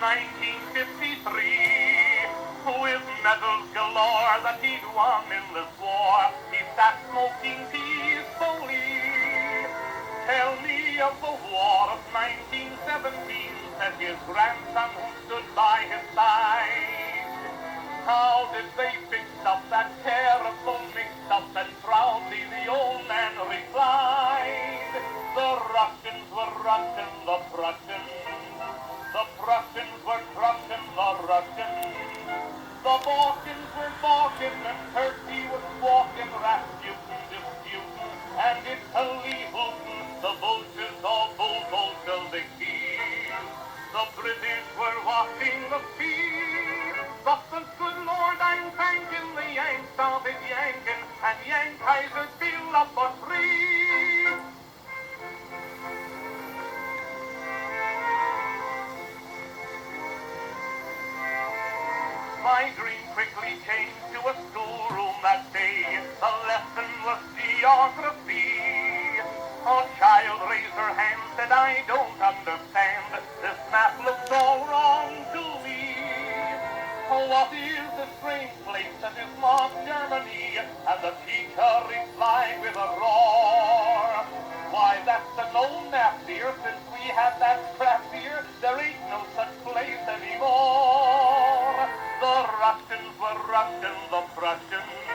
1953, with medals galore that he'd won in this war, he sat smoking peacefully. Tell me of the war of 1917, said his grandson who stood by his side. How did they fix up that terrible mix-up? And proudly the old man replied, the Russians were Russian, the Prussians. The Prussians were crushing the Russians. The Balkans were balking, and Turkey was walking, Rasputin disputing, and Italy hooting, the vultures all Bolsheviki. The British were watching the feed, but the good Lord I'm thanking the Yanks of it Yankin, and Yank Kaiser feel up for free. My dream quickly changed to a schoolroom that day. The lesson was geography. A child raised her hand, said, I don't understand. This map looks all wrong to me. What is this strange place that is marked Germany? And the teacher replied with a roar, why, that's an old map, dear. Since we had that crap here, there ain't no such place anymore. The Russians were Russian, the Prussians.